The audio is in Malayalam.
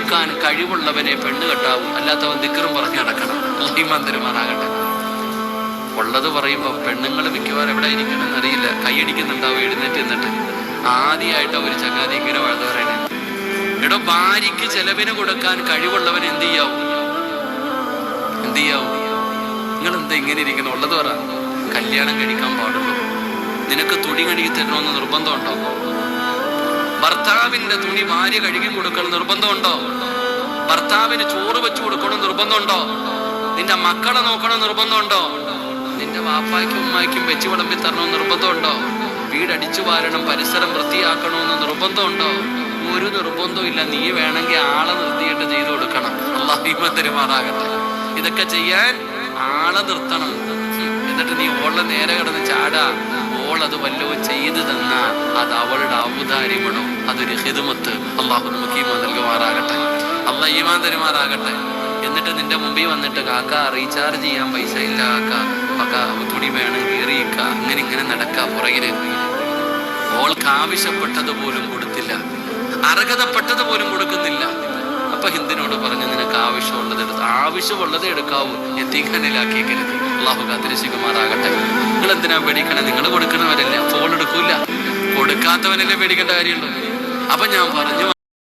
കൊടുക്കാൻ കഴിവുള്ളവനെ പെണ്ണ് കെട്ടാവും, അല്ലാത്തവൻ ദിക്റും പറഞ്ഞ് നടക്കണം. ഈമാൻ തരുമാറാകട്ടെ. ഉള്ളത് പറയുമ്പോൾ പെണ്ണുങ്ങൾ മിക്കവാറും എവിടെ ഇരിക്കണമെന്ന് അറിയില്ല, കൈയടിക്കുന്നുണ്ടാവും എഴുന്നേറ്റ് നിന്നിട്ട്. ആദ്യമായിട്ട് ഒരു ചങ്ങാതി ഇങ്ങനെ വഴുത പറയണേ, എടോ ഭാര്യയ്ക്ക് ചെലവിന് കൊടുക്കാൻ കഴിവുള്ളവൻ എന്ത് ചെയ്യാവും? നിങ്ങൾ എന്താ ഇങ്ങനെ ഇരിക്കണം? ഉള്ളത് പറ. കല്യാണം കഴിക്കാൻ പാടുള്ളൂ. നിനക്ക് തുണി കഴുകി തരണമെന്ന് നിർബന്ധമുണ്ടോ? ഭർത്താവിന്റെ തുണി ഭാര്യ കഴുകി കൊടുക്കണം നിർബന്ധമുണ്ടോ? ഭർത്താവിന് ചോറ് വെച്ച് കൊടുക്കണം നിർബന്ധമുണ്ടോ? നിന്റെ മക്കളെ നോക്കണം നിർബന്ധമുണ്ടോ? നിന്റെ വാപ്പായ്ക്കും ഉമ്മായ്ക്കും വെച്ച് വിളമ്പി തരണമെന്ന് നിർബന്ധമുണ്ടോ? വീടടിച്ചു വാരണം, പരിസരം വൃത്തിയാക്കണമെന്ന് നിർബന്ധമുണ്ടോ? ഒരു നിർബന്ധവും ഇല്ല. നീ വേണമെങ്കിൽ ആളെ നിർത്തിയിട്ട് ചെയ്തു കൊടുക്കണം. അല്ലാഹു തരുമാറാകട്ടെ. ഇതൊക്കെ ചെയ്യാൻ ആളെ നിർത്തണം. എന്നിട്ട് നീ ഓളെ നേരെ കിടന്ന് ചാടാ. ഓളത് വല്ലതും ചെയ്തു തന്നാ അത് അവളുടെ ഔദാര്യമാണോ? അതൊരു ഹിദ്മത്ത്. അള്ളാഹു നമുക്ക് ഈമാൻ നൽകുമാറാകട്ടെ. അള്ളാഹ് ഈമാൻ തരുമാറാകട്ടെ. എന്നിട്ട് നിന്റെ മുമ്പിൽ വന്നിട്ട് കാക്ക റീചാർജ് ചെയ്യാൻ പൈസ ഇല്ല, കാക്ക തുണി വേണം കീറിയിക്ക, ഇങ്ങനെ നടക്കാ പുറകില്. ഓൾക്ക് ആവശ്യപ്പെട്ടത് പോലും കൊടുത്തില്ല, അർഹതപ്പെട്ടത് പോലും കൊടുക്കുന്നില്ല. അപ്പൊ ഹിന്ദിനോട് പറഞ്ഞു, നിനക്ക് ആവശ്യമുള്ളത് എടുക്കാവൂ, എത്തിക്കാനിലാക്കിക്കരുത്. അള്ളാഹു കാത്തിരശിക്കുമാറാകട്ടെ. നിങ്ങൾ എന്തിനാ പേടിക്കണം? നിങ്ങൾ കൊടുക്കണവരല്ലേ, ഫോൺ എടുക്കൂല. കൊടുക്കാത്തവനല്ലേ പേടിക്കേണ്ട കാര്യമുള്ളൂ. അപ്പൊ ഞാൻ പറഞ്ഞു